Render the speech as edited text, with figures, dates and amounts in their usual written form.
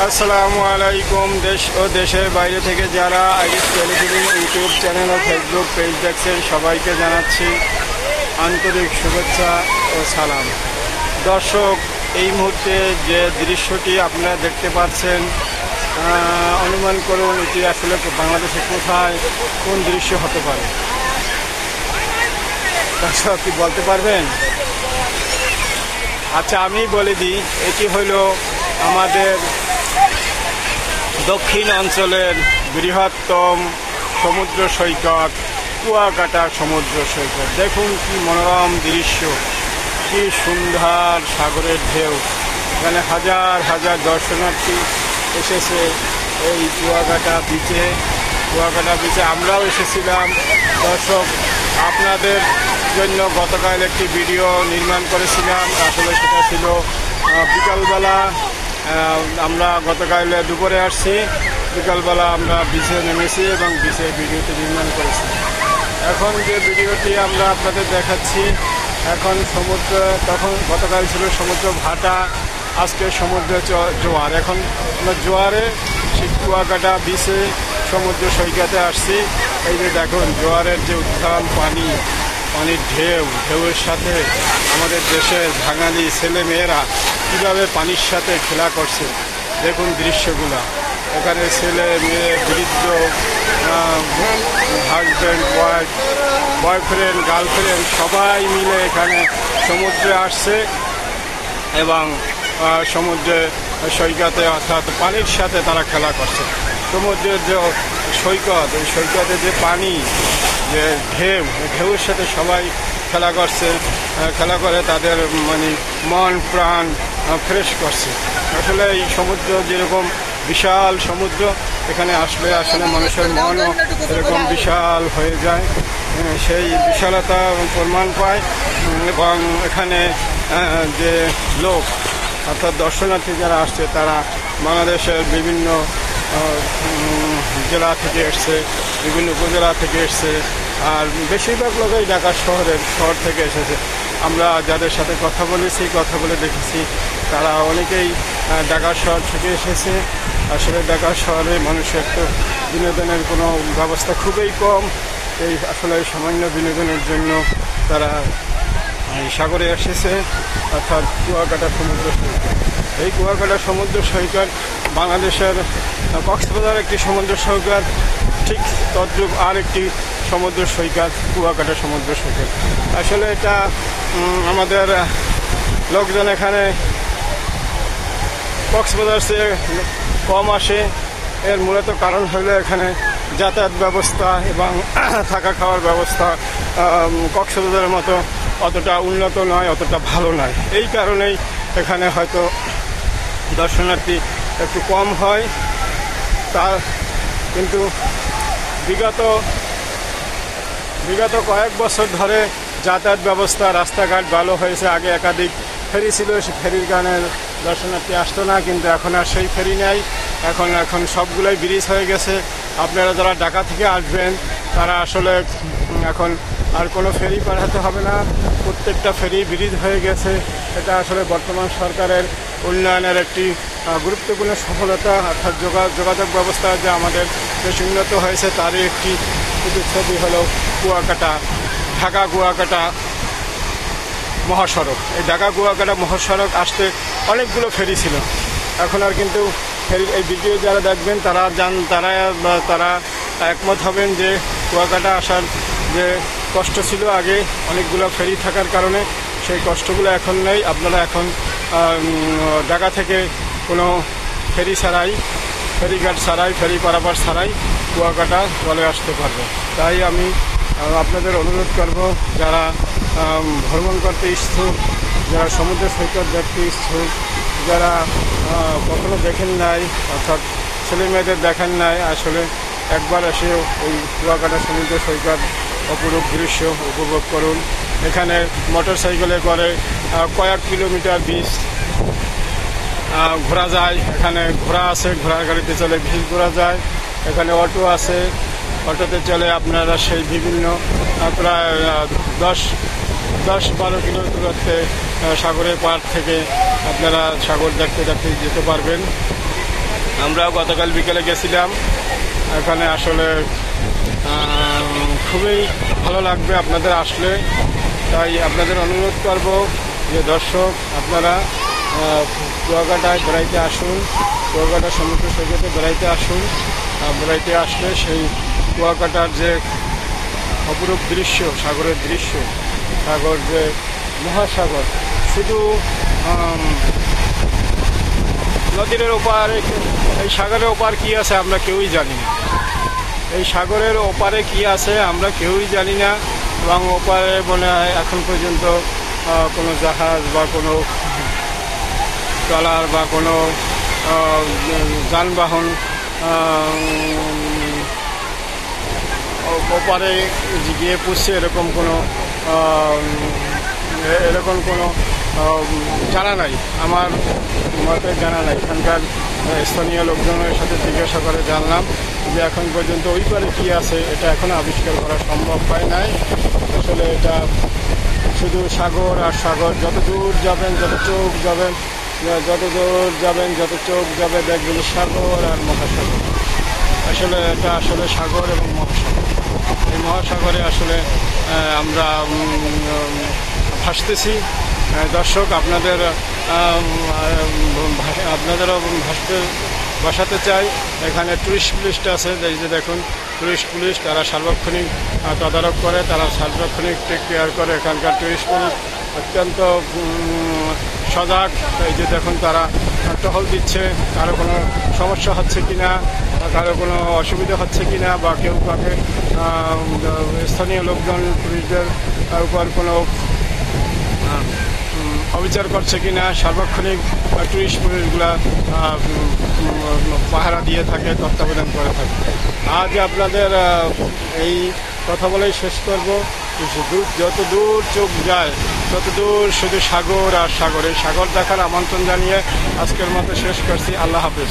আসসালামু আলাইকুম। দেশ ও দেশের বাইরে থেকে যারা আইরিশ টেলিভিশন ইউটিউব চ্যানেল ও ফেসবুক পেজ দেখছেন সবাইকে জানাচ্ছি আন্তরিক শুভেচ্ছা ও সালাম। দর্শক, এই মুহূর্তে যে দৃশ্যটি আপনারা দেখতে পাচ্ছেন, অনুমান করুন এটি আসলে বাংলাদেশে কোথায়, কোন দৃশ্য হতে পারে? দর্শক কি বলতে পারবেন? আচ্ছা, আমি বলে দিই, এটি হলো আমাদের দক্ষিণ অঞ্চলের বৃহত্তম সমুদ্র সৈকত, কুয়াকাটা সমুদ্র সৈকত। দেখুন কি মনোরম দৃশ্য, কি সুন্দর সাগরের ঢেউ। এখানে হাজার হাজার দর্শনার্থী এসেছে এই কুয়াকাটা বিচে। আমরাও এসেছিলাম। দর্শক, আপনাদের জন্য গতকাল একটি ভিডিও নির্মাণ করেছিলাম। আসলে সেটা ছিল বিকালবেলা। আমরা গতকাল দুপুরে আসছি, বিকালবেলা আমরা বিচে নেমেছি এবং বিচে ভিডিওটি নির্মাণ করেছি। এখন যে ভিডিওটি আমরা আপনাদের দেখাচ্ছি, এখন সমুদ্র, তখন গতকাল ছিল সমুদ্র ভাটা, আজকে সমুদ্র জোয়ার। এখন আমরা জোয়ারে কুয়াকাটা বিচে সমুদ্র সৈকতে আসছি। এই যে দেখুন জোয়ারের যে উত্থাল পানির ঢেউয়ের সাথে আমাদের দেশের বাঙালি ছেলে মেয়েরা কীভাবে পানির সাথে খেলা করছে। দেখুন দৃশ্যগুলো। এখানে ছেলে মেয়ে, বৃদ্ধ, হাজব্যান্ড ওয়াইফ, বয়ফ্রেন্ড, গার্লফ্রেন্ড সবাই মিলে এখানে সমুদ্রে আসছে এবং সমুদ্রে সৈকতে অর্থাৎ পানির সাথে তারা খেলা করছে। সমুদ্রের যে সৈকত, এই সৈকতে যে পানি, যে ঢেউয়ের সাথে সবাই খেলা করছে, খেলা করে তাদের মন প্রাণ ফ্রেশ করছে। আসলে এই সমুদ্র যেরকম বিশাল সমুদ্র, এখানে আসলে মানুষের মনও এরকম বিশাল হয়ে যায়, সেই বিশালতা প্রমাণ পায়। এবং এখানে যে লোক অর্থাৎ দর্শনার্থী যারা আসছে, তারা বাংলাদেশের বিভিন্ন জেলা থেকে এসছে, বিভিন্ন উপজেলা থেকে এসছে, আর বেশিরভাগ লোকই ঢাকা শহর থেকে এসেছে। আমরা যাদের সাথে কথা বলে দেখেছি, তারা অনেকেই ঢাকা শহর থেকে এসেছে। আসলে ঢাকা শহরে মানুষের তো বিনোদনের কোনো ব্যবস্থা খুবই কম। এই আসলে সামান্য বিনোদনের জন্য তারা সাগরে এসেছে, অর্থাৎ কুয়াকাটা সমুদ্র সৈকত। এই কুয়াকাটা সমুদ্র সৈকত বাংলাদেশের কক্সবাজার একটি সমুদ্র সৈকত, ঠিক তদ্রূপ আর একটি সমুদ্র সৈকত কুয়াকাটা সমুদ্র সৈকত। আসলে এটা আমাদের লোকজন এখানে কক্সবাজার চেয়ে কম আসে। এর মূলত কারণ হলো এখানে যাতায়াত ব্যবস্থা এবং থাকা খাওয়ার ব্যবস্থা কক্সবাজারের মতো অতটা উন্নত নয়, অতটা ভালো নয়। এই কারণেই এখানে হয়তো দর্শনার্থী একটু কম হয়। কিন্তু বিগত কয়েক বছর ধরে যাতায়াত ব্যবস্থা, রাস্তাঘাট ভালো হয়েছে। আগে একাধিক ফেরি ছিল, সে ফেরির কারণে দর্শনার্থী আসতো না, কিন্তু এখন আর সেই ফেরি নেই। এখন সবগুলোই ব্রিজ হয়ে গেছে। আপনারা যারা ঢাকা থেকে আসবেন, তারা আসলে এখন আর কোনো ফেরি পাঠাতে হবে না, প্রত্যেকটা ফেরি ব্রিজ হয়ে গেছে। এটা আসলে বর্তমান সরকারের উন্নয়নের একটি গুরুত্বপূর্ণ সফলতা, অর্থাৎ যোগাযোগ ব্যবস্থা যে আমাদের বেশ উন্নত হয়েছে, তারই একটি ছবি হলো ঢাকা কুয়াকাটা মহাসড়ক। এই ঢাকা কুয়াকাটা মহাসড়ক আসতে অনেকগুলো ফেরি ছিল, এখন আর কিন্তু ফেরি, এই ভিডিও যারা দেখবেন তারা একমত হবেন যে কুয়াকাটা আসার যে কষ্ট ছিল আগে অনেকগুলো ফেরি থাকার কারণে, সেই কষ্টগুলো এখন নেই। আপনারা এখন ঢাকা থেকে কোনো ফেরিঘাট ছাড়াই, ফেরি পারাপার ছাড়াই কুয়াকাটা চলে আসতে পারবে। তাই আমি আপনাদের অনুরোধ করব, যারা ভ্রমণ করতে ইচ্ছুক, যারা সমুদ্র সৈকত দেখতে ইচ্ছুক, যারা কখনো দেখেন নাই, অর্থাৎ ছেলে মেয়েদের দেখেন নাই, আসলে একবার এসে ওই কুয়াকাটা সমুদ্র সৈকত অপরূপ দৃশ্য উপভোগ করুন। এখানে মোটর সাইকেলে করে কয়েক কিলোমিটার বিচ ঘোরা যায়। এখানে ঘোড়া আছে, ঘোড়ার গাড়িতে চলে বিচ ঘোরা যায়। এখানে অটো আছে, অটোতে চলে আপনারা সেই বিভিন্ন প্রায় 10-12 কিলো দূরত্বে সাগরের পাড় থেকে আপনারা সাগর দেখতে যেতে পারবেন। আমরা গতকাল বিকেলে গেছিলাম। এখানে আসলে খুবই ভালো লাগবে আপনাদের আসলে। তাই আপনাদের অনুরোধ করব যে দর্শক আপনারা কুয়াকাটায় বেড়াইতে আসুন, কুয়াকাটা সমুদ্র সৈকতে বেড়াইতে আসুন। বেড়াইতে আসলে সেই কুয়াকাটার যে অপরূপ দৃশ্য, সাগরের দৃশ্য, সাগর যে মহাসাগর, শুধু নদীর ওপারে, এই সাগরের ওপার কি আছে আমরা কেউই জানি না। এই সাগরের ওপারে কি আছে আমরা কেউই জানি না। এবং ওপারে মনে হয় এখন পর্যন্ত কোনো জাহাজ বা কোনো ট্রলার বা কোনো যানবাহন ওপারে গিয়ে পুষছে এরকম কোনো জানা নাই, আমার মতে জানা নাই। এখানকার স্থানীয় লোকজনের সাথে জিজ্ঞাসা করে জানলাম যে এখন পর্যন্ত ওই পারে কী আছে এটা এখনও আবিষ্কার করা সম্ভব হয় নাই। আসলে এটা শুধু সাগর আর সাগর, যত দূর যাবেন, যত চোখ যাবেন, যত চোখ যাবে দেখবেন সাগর আর মহাসাগর। আসলে এটা আসলে সাগর এবং মহাসাগর। এই মহাসাগরে আসলে আমরা ভাসতেছি। দর্শক আপনাদেরও ভাসাতে চাই। এখানে টুরিস্ট পুলিশ আছে, এই যে দেখুন টুরিস্ট পুলিশ, তারা সার্বক্ষণিক তদারক করে, তারা সার্বক্ষণিক টেক কেয়ার করে। এখানকার টুরিস্ট পুলিশ অত্যন্ত সজাগ। এই যে দেখুন তারা টহল দিচ্ছে, কারো কোনো সমস্যা হচ্ছে কিনা, কারো কোনো অসুবিধা হচ্ছে কিনা, বা কেউ কাকে স্থানীয় লোকজন পুলিশদের উপর কোনো অবিচার করছে কিনা, সার্বক্ষণিক টুরিস্ট পুলিশগুলা পাহারা দিয়ে থাকে, তত্ত্বাবধান করে থাকে। আজ আপনাদের এই কথা বলেই শেষ করব। যত দূর চোখ যায় তত দূর শুধু সাগর আর সাগর। এই সাগর দেখার আমন্ত্রণ জানিয়ে আজকের মতো শেষ করছি। আল্লাহ হাফেজ।